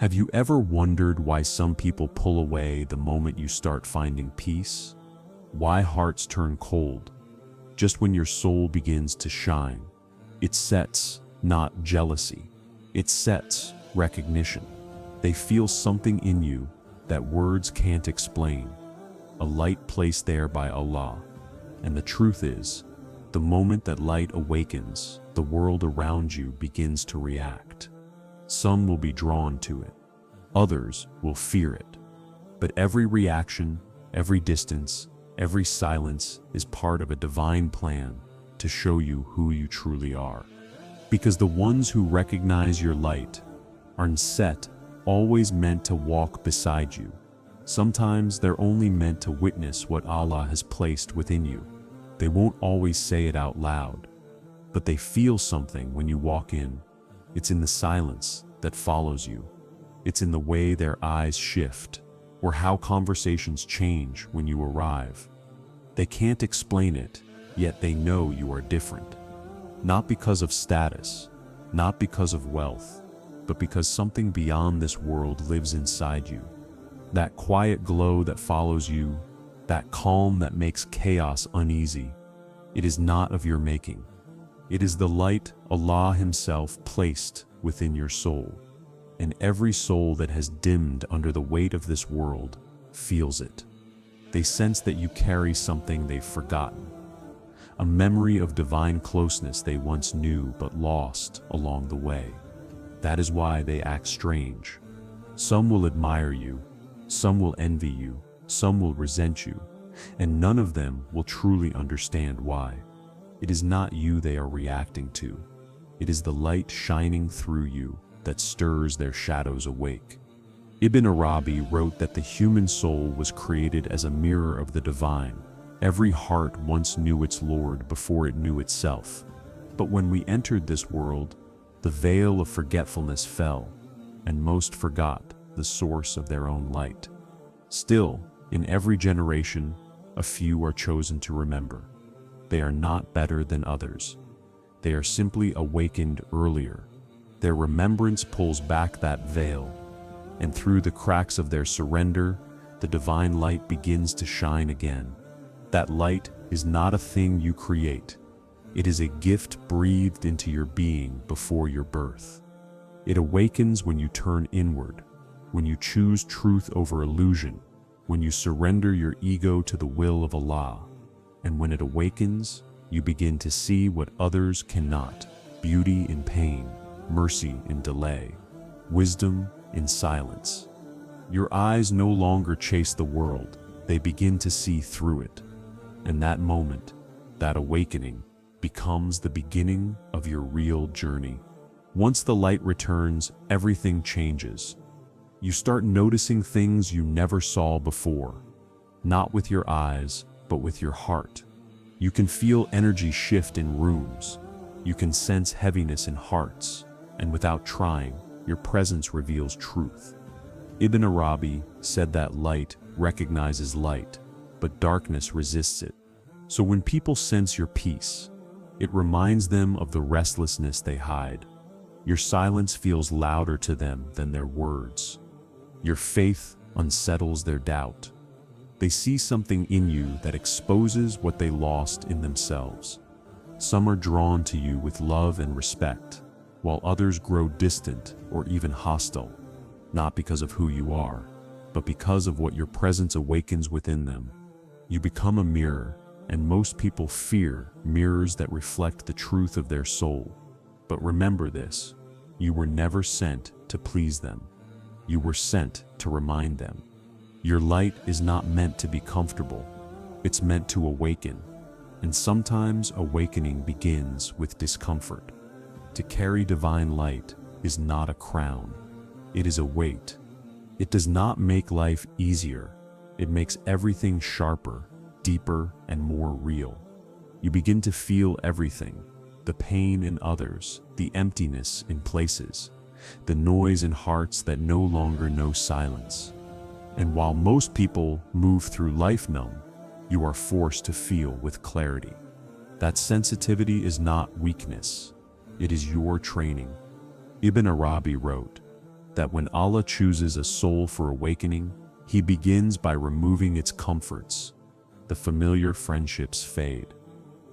Have you ever wondered why some people pull away the moment you start finding peace? Why hearts turn cold just when your soul begins to shine? It sets not jealousy, it sets recognition. They feel something in you that words can't explain, a light placed there by Allah. And the truth is, the moment that light awakens, the world around you begins to react. Some will be drawn to it, others will fear it. But every reaction, every distance, every silence is part of a divine plan to show you who you truly are. Because the ones who recognize your light aren't always meant to walk beside you. Sometimes they're only meant to witness what Allah has placed within you. They won't always say it out loud, but they feel something when you walk in. It's in the silence that follows you. It's in the way their eyes shift, or how conversations change when you arrive. They can't explain it, yet they know you are different. Not because of status, not because of wealth, but because something beyond this world lives inside you. That quiet glow that follows you, that calm that makes chaos uneasy, it is not of your making. It is the light Allah Himself placed within your soul. And every soul that has dimmed under the weight of this world feels it. They sense that you carry something they've forgotten, a memory of divine closeness they once knew but lost along the way. That is why they act strange. Some will admire you, some will envy you, some will resent you, and none of them will truly understand why. It is not you they are reacting to. It is the light shining through you that stirs their shadows awake. Ibn Arabi wrote that the human soul was created as a mirror of the divine. Every heart once knew its Lord before it knew itself. But when we entered this world, the veil of forgetfulness fell, and most forgot the source of their own light. Still, in every generation, a few are chosen to remember. They are not better than others. They are simply awakened earlier. Their remembrance pulls back that veil, and through the cracks of their surrender, the divine light begins to shine again. That light is not a thing you create. It is a gift breathed into your being before your birth. It awakens when you turn inward, when you choose truth over illusion, when you surrender your ego to the will of Allah. And when it awakens, you begin to see what others cannot: beauty in pain, mercy in delay, wisdom in silence. Your eyes no longer chase the world, they begin to see through it. And that moment, that awakening, becomes the beginning of your real journey. Once the light returns, everything changes. You start noticing things you never saw before, not with your eyes, but with your heart. You can feel energy shift in rooms. You can sense heaviness in hearts, and without trying, your presence reveals truth. Ibn Arabi said that light recognizes light, but darkness resists it. So when people sense your peace, it reminds them of the restlessness they hide. Your silence feels louder to them than their words. Your faith unsettles their doubt. They see something in you that exposes what they lost in themselves. Some are drawn to you with love and respect, while others grow distant or even hostile, not because of who you are, but because of what your presence awakens within them. You become a mirror, and most people fear mirrors that reflect the truth of their soul. But remember this: you were never sent to please them. You were sent to remind them. Your light is not meant to be comfortable. It's meant to awaken. And sometimes awakening begins with discomfort. To carry divine light is not a crown. It is a weight. It does not make life easier. It makes everything sharper, deeper, and more real. You begin to feel everything: the pain in others, the emptiness in places, the noise in hearts that no longer know silence. And while most people move through life numb, you are forced to feel with clarity. That sensitivity is not weakness, it is your training. Ibn Arabi wrote, that when Allah chooses a soul for awakening, He begins by removing its comforts. The familiar friendships fade.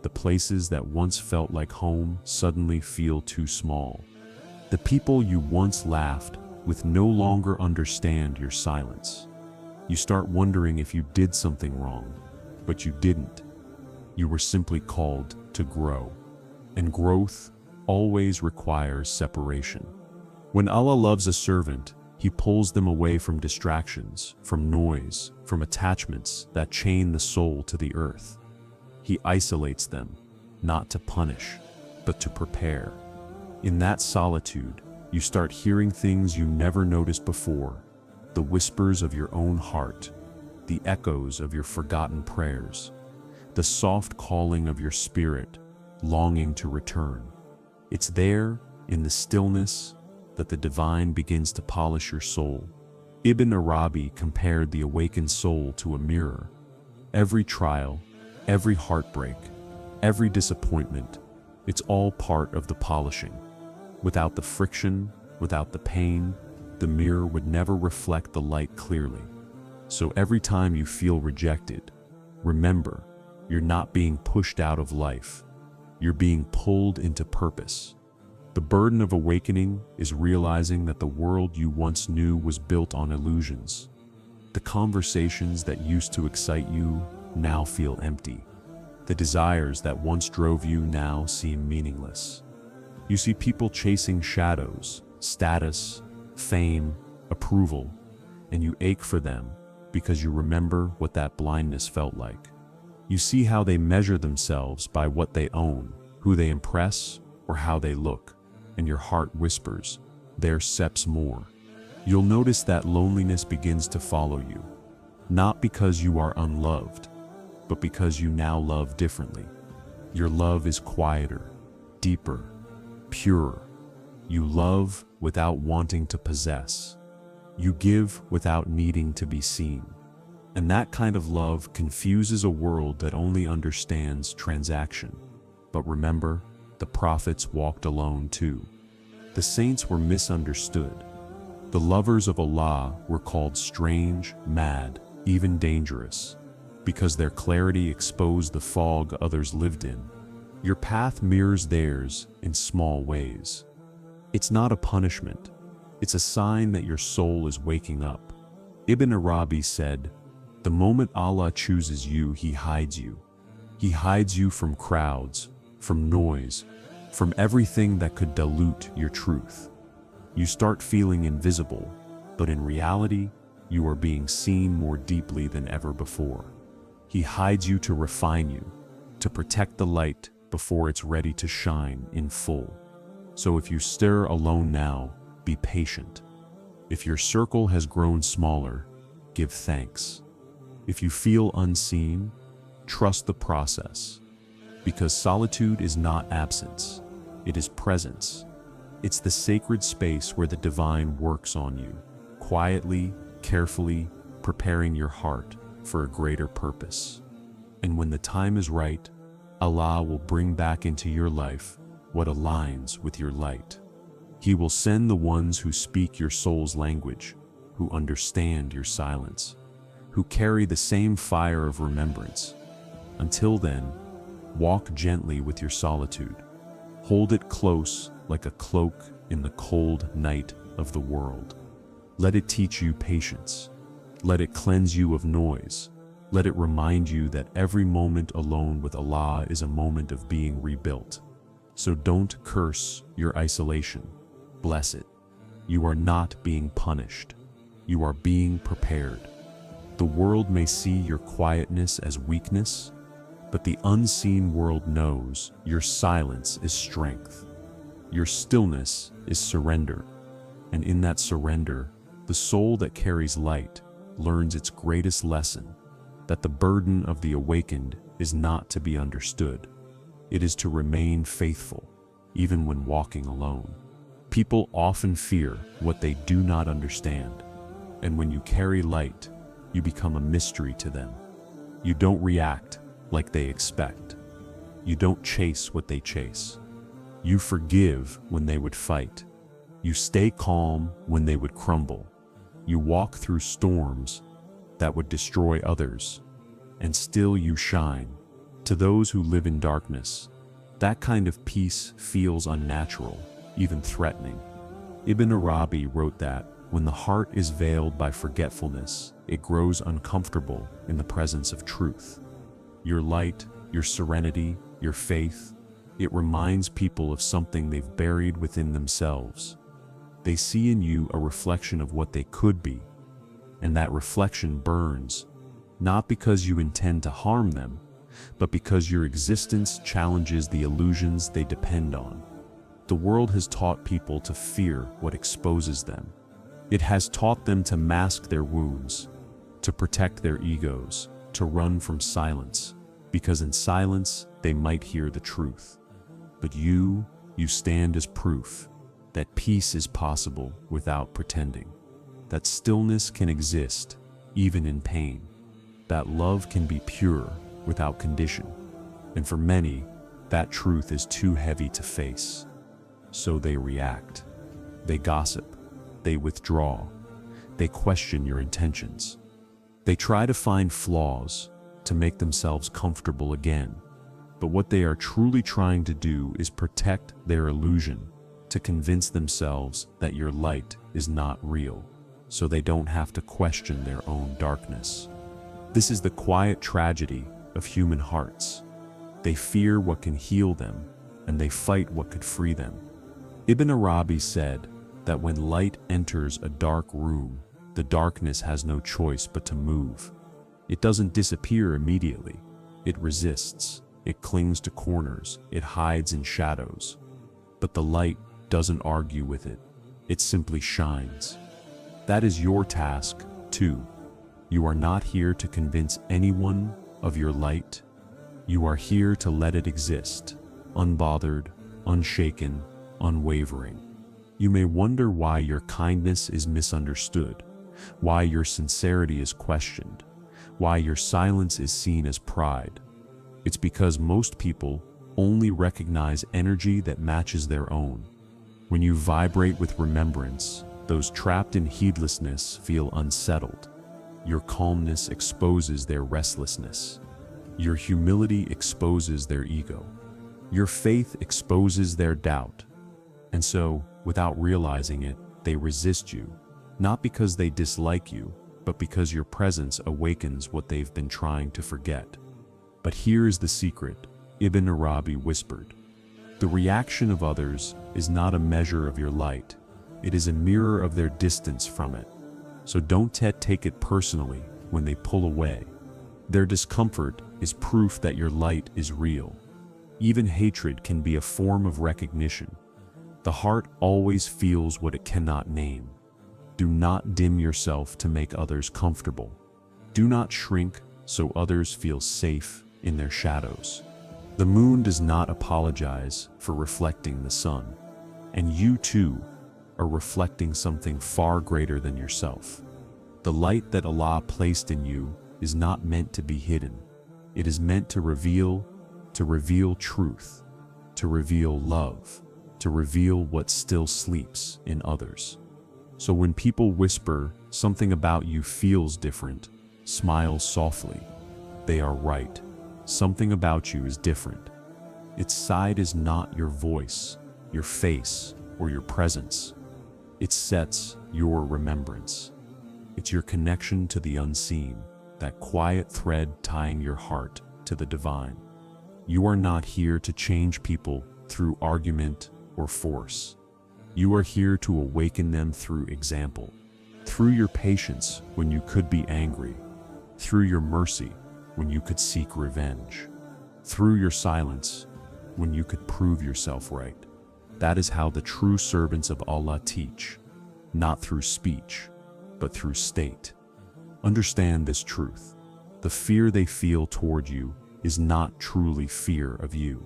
The places that once felt like home suddenly feel too small. The people you once laughed with no longer understand your silence. You start wondering if you did something wrong, but you didn't. You were simply called to grow. And growth always requires separation. When Allah loves a servant, He pulls them away from distractions, from noise, from attachments that chain the soul to the earth. He isolates them, not to punish, but to prepare. In that solitude, you start hearing things you never noticed before, the whispers of your own heart, the echoes of your forgotten prayers, the soft calling of your spirit, longing to return. It's there, in the stillness, that the divine begins to polish your soul. Ibn Arabi compared the awakened soul to a mirror. Every trial, every heartbreak, every disappointment, it's all part of the polishing. Without the friction, without the pain, the mirror would never reflect the light clearly. So every time you feel rejected, remember, you're not being pushed out of life. You're being pulled into purpose. The burden of awakening is realizing that the world you once knew was built on illusions. The conversations that used to excite you now feel empty. The desires that once drove you now seem meaningless. You see people chasing shadows, status, fame, approval, and you ache for them because you remember what that blindness felt like. You see how they measure themselves by what they own, who they impress, or how they look, and your heart whispers, "There steps more." You'll notice that loneliness begins to follow you, not because you are unloved, but because you now love differently. Your love is quieter, deeper, purer. You love without wanting to possess. You give without needing to be seen. And that kind of love confuses a world that only understands transaction. But remember, the prophets walked alone too. The saints were misunderstood. The lovers of Allah were called strange, mad, even dangerous, because their clarity exposed the fog others lived in. Your path mirrors theirs in small ways. It's not a punishment. It's a sign that your soul is waking up. Ibn Arabi said, "The moment Allah chooses you, He hides you. He hides you from crowds, from noise, from everything that could dilute your truth. You start feeling invisible, but in reality, you are being seen more deeply than ever before. He hides you to refine you, to protect the light before it's ready to shine in full. So if you stir alone now, be patient. If your circle has grown smaller, give thanks. If you feel unseen, trust the process. Because solitude is not absence, it is presence. It's the sacred space where the divine works on you, quietly, carefully, preparing your heart for a greater purpose. And when the time is right, Allah will bring back into your life what aligns with your light. He will send the ones who speak your soul's language, who understand your silence, who carry the same fire of remembrance. Until then, walk gently with your solitude. Hold it close like a cloak in the cold night of the world. Let it teach you patience. Let it cleanse you of noise. Let it remind you that every moment alone with Allah is a moment of being rebuilt. So don't curse your isolation. Bless it. You are not being punished. You are being prepared. The world may see your quietness as weakness, but the unseen world knows your silence is strength. Your stillness is surrender. And in that surrender, the soul that carries light learns its greatest lesson, that the burden of the awakened is not to be understood. It is to remain faithful, even when walking alone. People often fear what they do not understand, and when you carry light, you become a mystery to them. You don't react like they expect. You don't chase what they chase. You forgive when they would fight. You stay calm when they would crumble. You walk through storms that would destroy others, and still you shine. To those who live in darkness, that kind of peace feels unnatural, even threatening. Ibn Arabi wrote that when the heart is veiled by forgetfulness, it grows uncomfortable in the presence of truth. Your light, your serenity, your faith, it reminds people of something they've buried within themselves. They see in you a reflection of what they could be, and that reflection burns, not because you intend to harm them, but because your existence challenges the illusions they depend on. The world has taught people to fear what exposes them. It has taught them to mask their wounds, to protect their egos, to run from silence, because in silence they might hear the truth. But you stand as proof that peace is possible without pretending, that stillness can exist even in pain, that love can be pure without condition. And for many, that truth is too heavy to face. So they react, they gossip, they withdraw, they question your intentions. They try to find flaws to make themselves comfortable again. But what they are truly trying to do is protect their illusion, to convince themselves that your light is not real, so they don't have to question their own darkness. This is the quiet tragedy of human hearts. They fear what can heal them, and they fight what could free them. Ibn Arabi said that when light enters a dark room, the darkness has no choice but to move. It doesn't disappear immediately. It resists. It clings to corners. It hides in shadows. But the light doesn't argue with it. It simply shines. That is your task, too. You are not here to convince anyone of your light. You are here to let it exist, unbothered, unshaken, unwavering. You may wonder why your kindness is misunderstood, why your sincerity is questioned, why your silence is seen as pride. It's because most people only recognize energy that matches their own. When you vibrate with remembrance, those trapped in heedlessness feel unsettled. Your calmness exposes their restlessness. Your humility exposes their ego. Your faith exposes their doubt. And so, without realizing it, they resist you, not because they dislike you, but because your presence awakens what they've been trying to forget. But here is the secret, Ibn Arabi whispered. The reaction of others is not a measure of your light. It is a mirror of their distance from it. So don't take it personally when they pull away. Their discomfort is proof that your light is real. Even hatred can be a form of recognition. The heart always feels what it cannot name. Do not dim yourself to make others comfortable. Do not shrink so others feel safe in their shadows. The moon does not apologize for reflecting the sun, and you too are reflecting something far greater than yourself. The light that Allah placed in you is not meant to be hidden. It is meant to reveal truth, to reveal love, to reveal what still sleeps in others. So when people whisper something about you feels different, smile softly. They are right. Something about you is different. Its side is not your voice, your face, or your presence. It sets your remembrance. It's your connection to the unseen, that quiet thread tying your heart to the divine. You are not here to change people through argument or force. You are here to awaken them through example, through your patience when you could be angry, through your mercy when you could seek revenge, through your silence when you could prove yourself right. That is how the true servants of Allah teach, not through speech, but through state. Understand this truth. The fear they feel toward you is not truly fear of you.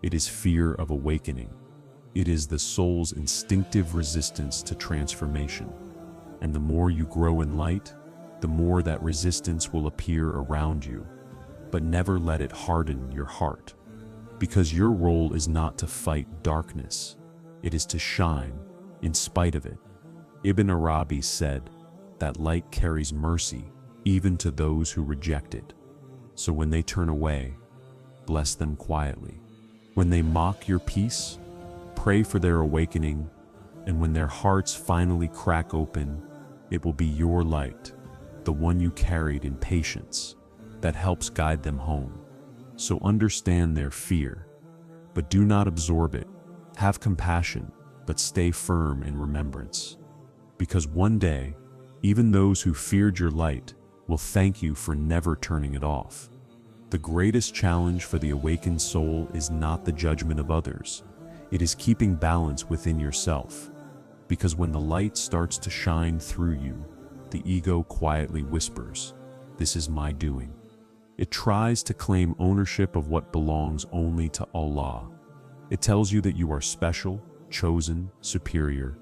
It is fear of awakening. It is the soul's instinctive resistance to transformation. And the more you grow in light, the more that resistance will appear around you. But never let it harden your heart. Because your role is not to fight darkness. It is to shine, in spite of it. Ibn Arabi said that light carries mercy even to those who reject it. So when they turn away, bless them quietly. When they mock your peace, pray for their awakening, and when their hearts finally crack open, it will be your light, the one you carried in patience, that helps guide them home. So understand their fear, but do not absorb it. Have compassion, but stay firm in remembrance. Because one day, even those who feared your light will thank you for never turning it off. The greatest challenge for the awakened soul is not the judgment of others. It is keeping balance within yourself. Because when the light starts to shine through you, the ego quietly whispers, "This is my doing." It tries to claim ownership of what belongs only to Allah. It tells you that you are special, chosen, superior,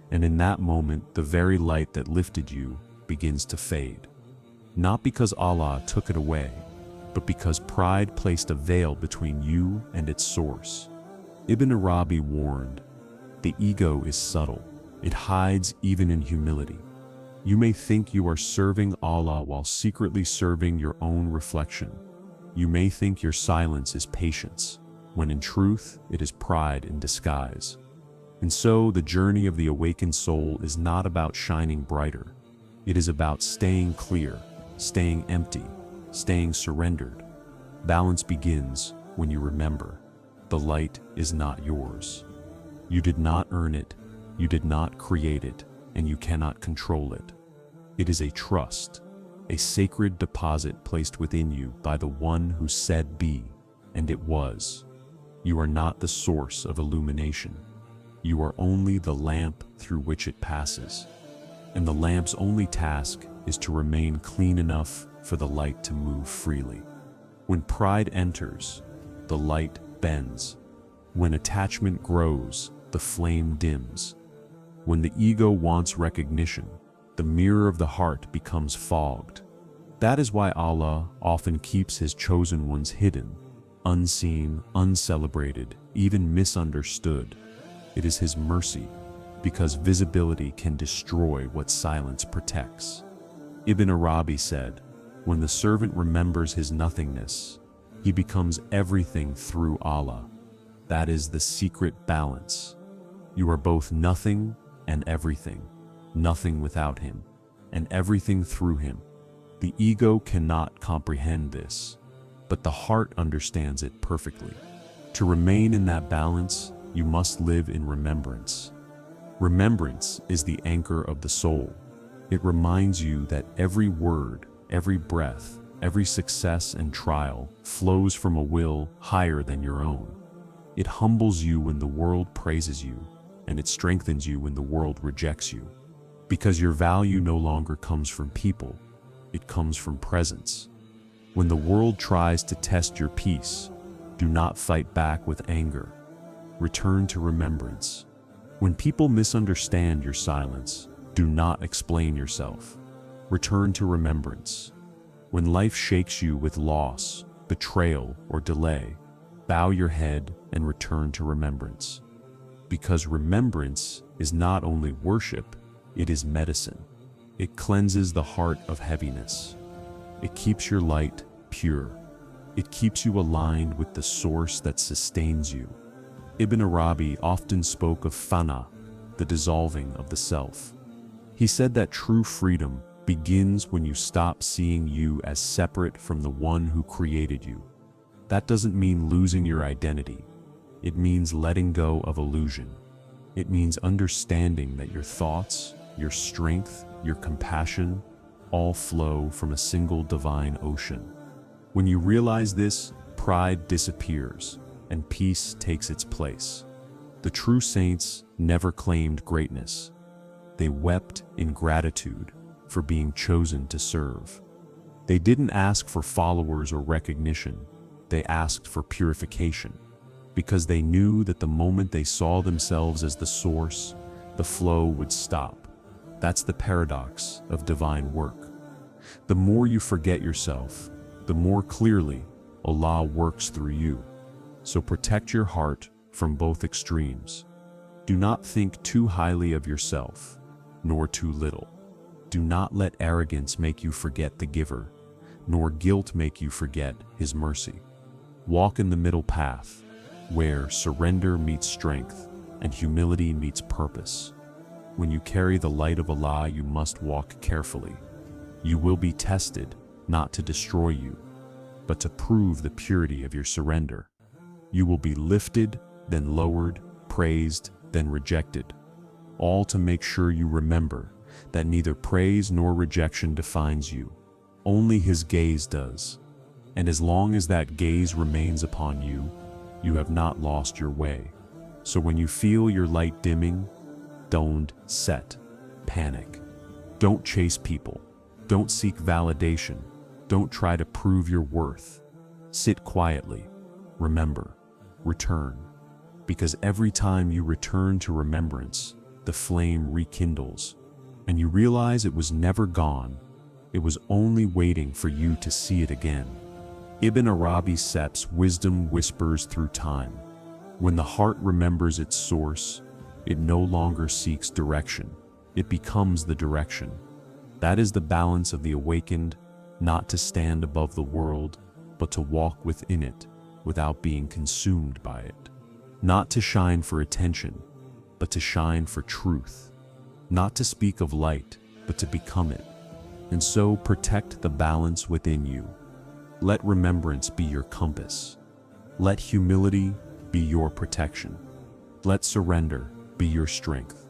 and in that moment, the very light that lifted you begins to fade. Not because Allah took it away, but because pride placed a veil between you and its source. Ibn Arabi warned, "The ego is subtle. It hides even in humility." You may think you are serving Allah while secretly serving your own reflection. You may think your silence is patience, when in truth it is pride in disguise. And so the journey of the awakened soul is not about shining brighter. It is about staying clear, staying empty, staying surrendered. Balance begins when you remember, the light is not yours. You did not earn it, you did not create it, and you cannot control it. It is a trust, a sacred deposit placed within you by the one who said be, and it was. You are not the source of illumination. You are only the lamp through which it passes. And the lamp's only task is to remain clean enough for the light to move freely. When pride enters, the light bends. When attachment grows, the flame dims. When the ego wants recognition, the mirror of the heart becomes fogged. That is why Allah often keeps His chosen ones hidden, unseen, uncelebrated, even misunderstood. It is His mercy, because visibility can destroy what silence protects. Ibn Arabi said, "When the servant remembers his nothingness, he becomes everything through Allah." That is the secret balance. You are both nothing and everything, nothing without Him, and everything through Him. The ego cannot comprehend this, but the heart understands it perfectly. To remain in that balance, you must live in remembrance. Remembrance is the anchor of the soul. It reminds you that every word, every breath, every success and trial flows from a will higher than your own. It humbles you when the world praises you, and it strengthens you when the world rejects you. Because your value no longer comes from people, it comes from presence. When the world tries to test your peace, do not fight back with anger. Return to remembrance. When people misunderstand your silence, do not explain yourself. Return to remembrance. When life shakes you with loss, betrayal, or delay, bow your head and return to remembrance. Because remembrance is not only worship, it is medicine. It cleanses the heart of heaviness. It keeps your light pure. It keeps you aligned with the source that sustains you. Ibn Arabi often spoke of fana, the dissolving of the self. He said that true freedom begins when you stop seeing you as separate from the one who created you. That doesn't mean losing your identity. It means letting go of illusion. It means understanding that your thoughts, your strength, your compassion, all flow from a single divine ocean. When you realize this, pride disappears, and peace takes its place. The true saints never claimed greatness. They wept in gratitude for being chosen to serve. They didn't ask for followers or recognition. They asked for purification, because they knew that the moment they saw themselves as the source, the flow would stop. That's the paradox of divine work. The more you forget yourself, the more clearly Allah works through you. So protect your heart from both extremes. Do not think too highly of yourself, nor too little. Do not let arrogance make you forget the giver, nor guilt make you forget his mercy. Walk in the middle path, where surrender meets strength and humility meets purpose. When you carry the light of Allah, you must walk carefully. You will be tested, not to destroy you, but to prove the purity of your surrender. You will be lifted, then lowered, praised, then rejected, all to make sure you remember that neither praise nor rejection defines you. Only His gaze does. And as long as that gaze remains upon you, you have not lost your way. So when you feel your light dimming, don't panic. Don't chase people. Don't seek validation. Don't try to prove your worth. Sit quietly. Remember. Return. Because every time you return to remembrance, the flame rekindles, and you realize it was never gone. It was only waiting for you to see it again. Ibn Arabi says wisdom whispers through time. When the heart remembers its source, it no longer seeks direction. It becomes the direction. That is the balance of the awakened, not to stand above the world, but to walk within it without being consumed by it. Not to shine for attention, but to shine for truth. Not to speak of light, but to become it. And so protect the balance within you. Let remembrance be your compass. Let humility be your protection. Let surrender be your strength.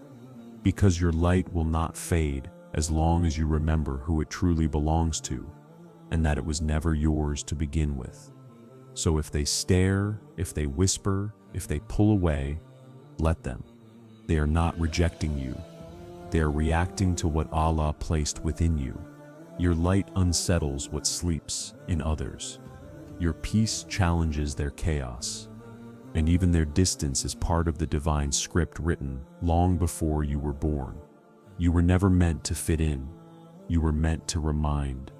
Because your light will not fade as long as you remember who it truly belongs to, and that it was never yours to begin with. So if they stare, if they whisper, if they pull away, let them. They are not rejecting you. They are reacting to what Allah placed within you. Your light unsettles what sleeps in others. Your peace challenges their chaos. And even their distance is part of the divine script written long before you were born. You were never meant to fit in. You were meant to remind.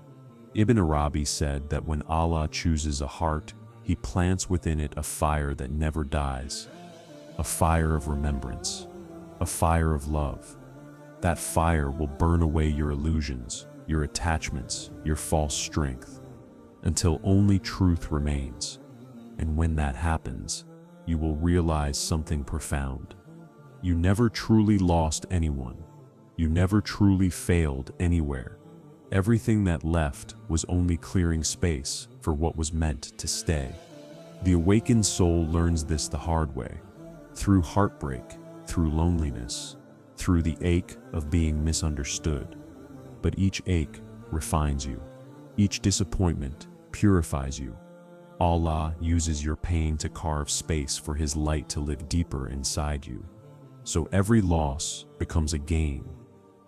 Ibn Arabi said that when Allah chooses a heart, He plants within it a fire that never dies, a fire of remembrance, a fire of love. That fire will burn away your illusions, your attachments, your false strength, until only truth remains. And when that happens, you will realize something profound. You never truly lost anyone. You never truly failed anywhere. Everything that left was only clearing space for what was meant to stay. The awakened soul learns this the hard way, through heartbreak, through loneliness, through the ache of being misunderstood. But each ache refines you. Each disappointment purifies you. Allah uses your pain to carve space for His light to live deeper inside you. So every loss becomes a gain,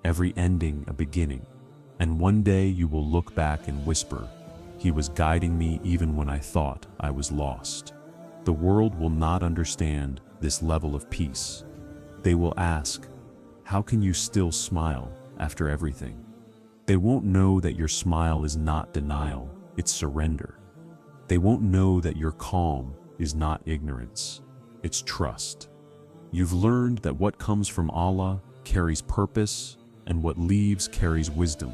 every ending a beginning. And one day you will look back and whisper, He was guiding me even when I thought I was lost. The world will not understand this level of peace. They will ask, how can you still smile after everything? They won't know that your smile is not denial, it's surrender. They won't know that your calm is not ignorance, it's trust. You've learned that what comes from Allah carries purpose, and what leaves carries wisdom.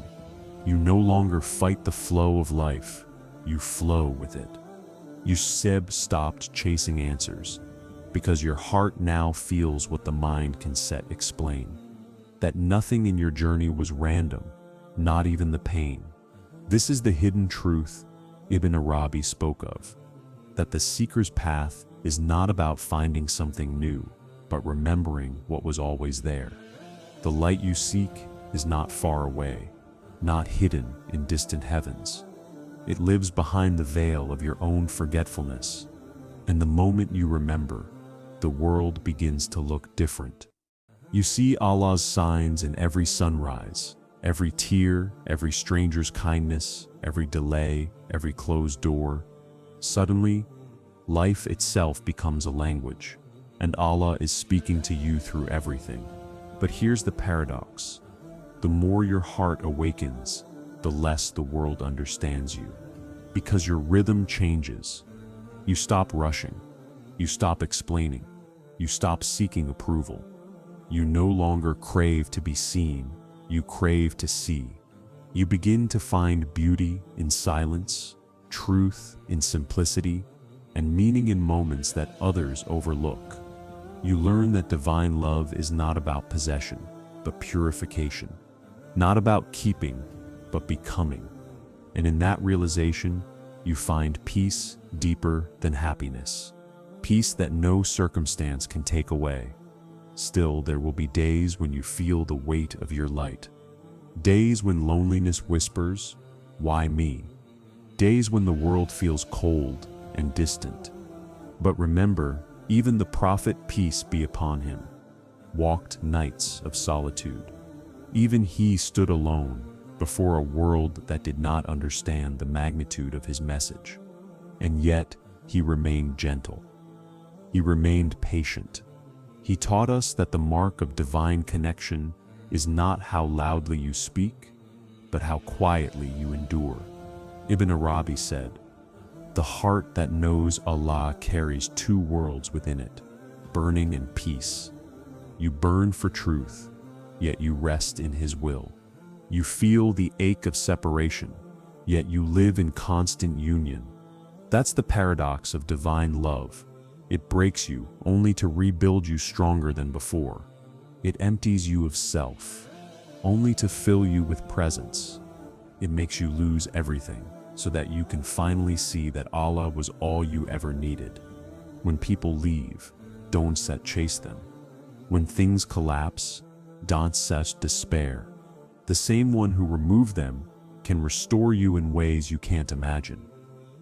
You no longer fight the flow of life, you flow with it. You stopped chasing answers, because your heart now feels what the mind can explain. That nothing in your journey was random, not even the pain. This is the hidden truth Ibn Arabi spoke of, that the seeker's path is not about finding something new, but remembering what was always there. The light you seek is not far away, not hidden in distant heavens. It lives behind the veil of your own forgetfulness, and the moment you remember, the world begins to look different. You see Allah's signs in every sunrise, every tear, every stranger's kindness, every delay, every closed door. Suddenly, life itself becomes a language, and Allah is speaking to you through everything. But here's the paradox. The more your heart awakens, the less the world understands you. Because your rhythm changes. You stop rushing. You stop explaining. you stop seeking approval. You no longer crave to be seen, you crave to see. You begin to find beauty in silence, truth in simplicity, and meaning in moments that others overlook. You learn that divine love is not about possession, but purification. Not about keeping, but becoming. And in that realization, you find peace deeper than happiness. Peace that no circumstance can take away. Still, there will be days when you feel the weight of your light. Days when loneliness whispers, "Why me?" Days when the world feels cold and distant. But remember, even the prophet, peace be upon him, walked nights of solitude. Even he stood alone before a world that did not understand the magnitude of his message. And yet, he remained gentle. He remained patient. He taught us that the mark of divine connection is not how loudly you speak, but how quietly you endure. Ibn Arabi said, "The heart that knows Allah carries two worlds within it, burning in peace. You burn for truth, yet you rest in His will. You feel the ache of separation, yet you live in constant union." That's the paradox of divine love. It breaks you only to rebuild you stronger than before. It empties you of self, only to fill you with presence. It makes you lose everything, so that you can finally see that Allah was all you ever needed. When people leave, don't chase them. When things collapse, don't despair. The same one who removed them can restore you in ways you can't imagine.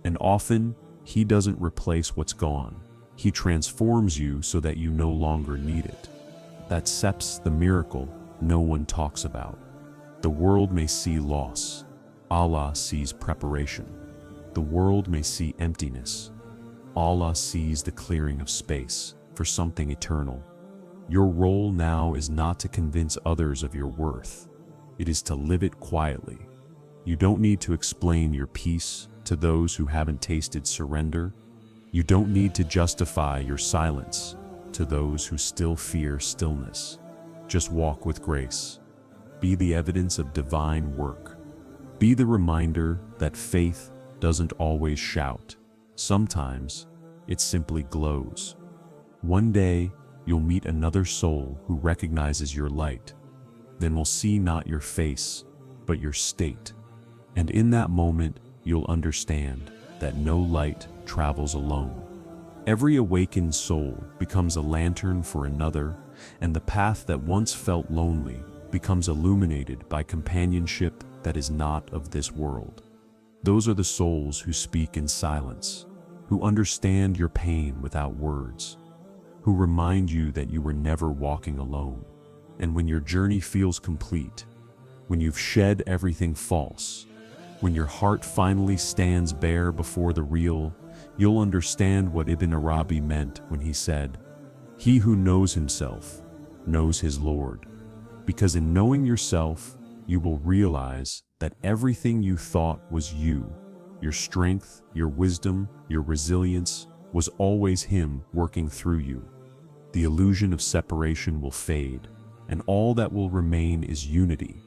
And often, He doesn't replace what's gone. He transforms you so that you no longer need it. That's the miracle no one talks about. The world may see loss. Allah sees preparation. The world may see emptiness. Allah sees the clearing of space for something eternal. Your role now is not to convince others of your worth. It is to live it quietly. You don't need to explain your peace to those who haven't tasted surrender. You don't need to justify your silence to those who still fear stillness. Just walk with grace. Be the evidence of divine work. Be the reminder that faith doesn't always shout. Sometimes it simply glows. One day, you'll meet another soul who recognizes your light. Then will see not your face, but your state. And in that moment, you'll understand that no light travels alone. Every awakened soul becomes a lantern for another, and the path that once felt lonely becomes illuminated by companionship that is not of this world. Those are the souls who speak in silence, who understand your pain without words, who remind you that you were never walking alone. And when your journey feels complete, when you've shed everything false, when your heart finally stands bare before the real, you'll understand what Ibn Arabi meant when he said, "He who knows himself knows his Lord." Because in knowing yourself, you will realize that everything you thought was you, your strength, your wisdom, your resilience, was always Him working through you. The illusion of separation will fade, and all that will remain is unity.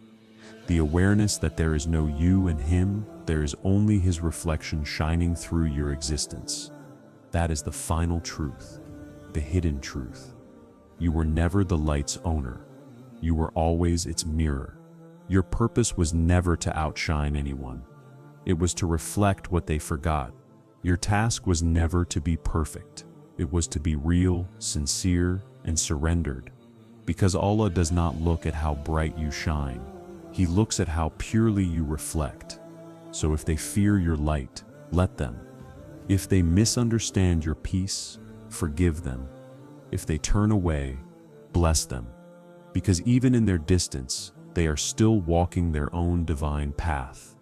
The awareness that there is no you and Him, there is only His reflection shining through your existence. That is the final truth, the hidden truth. You were never the light's owner. You were always its mirror. Your purpose was never to outshine anyone. It was to reflect what they forgot. Your task was never to be perfect. It was to be real, sincere, and surrendered. Because Allah does not look at how bright you shine. He looks at how purely you reflect. So if they fear your light, let them. If they misunderstand your peace, forgive them. If they turn away, bless them. Because even in their distance, they are still walking their own divine path.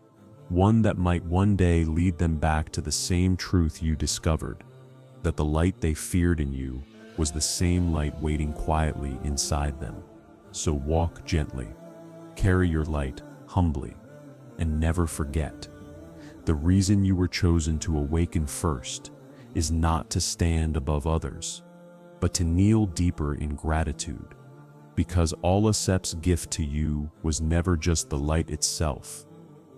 One that might one day lead them back to the same truth you discovered, that the light they feared in you was the same light waiting quietly inside them. So walk gently, carry your light humbly, and never forget, the reason you were chosen to awaken first is not to stand above others, but to kneel deeper in gratitude, because Allah's gift to you was never just the light itself,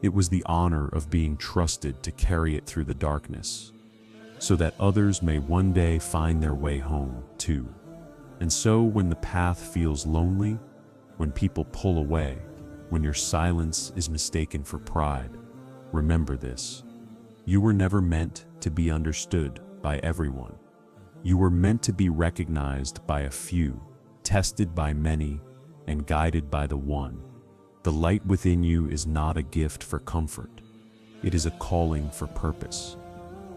it was the honor of being trusted to carry it through the darkness, so that others may one day find their way home too. And so when the path feels lonely, when people pull away, when your silence is mistaken for pride, remember this: you were never meant to be understood by everyone. You were meant to be recognized by a few, tested by many, and guided by the one. The light within you is not a gift for comfort. It is a calling for purpose.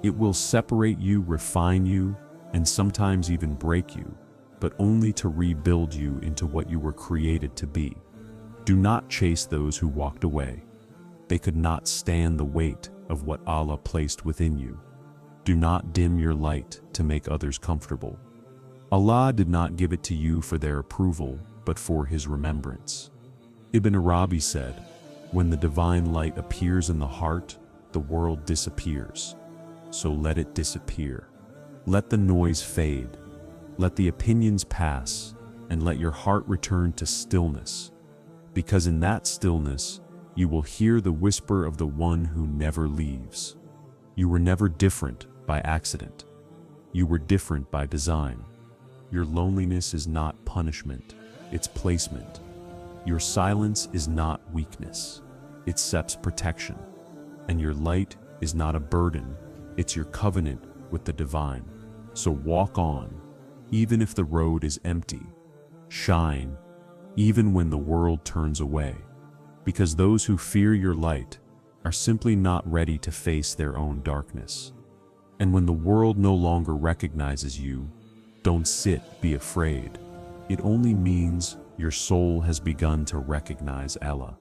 It will separate you, refine you, and sometimes even break you, but only to rebuild you into what you were created to be. Do not chase those who walked away. They could not stand the weight of what Allah placed within you. Do not dim your light to make others comfortable. Allah did not give it to you for their approval, but for His remembrance. Ibn Arabi said, "When the divine light appears in the heart, the world disappears. So let it disappear. Let the noise fade. Let the opinions pass, and let your heart return to stillness. Because in that stillness, you will hear the whisper of the one who never leaves. You were never different by accident. You were different by design. Your loneliness is not punishment, it's placement. Your silence is not weakness, it accepts protection. And your light is not a burden, it's your covenant with the divine. So walk on, even if the road is empty. Shine, even when the world turns away. Because those who fear your light are simply not ready to face their own darkness. And when the world no longer recognizes you, don't be afraid. It only means your soul has begun to recognize Allah.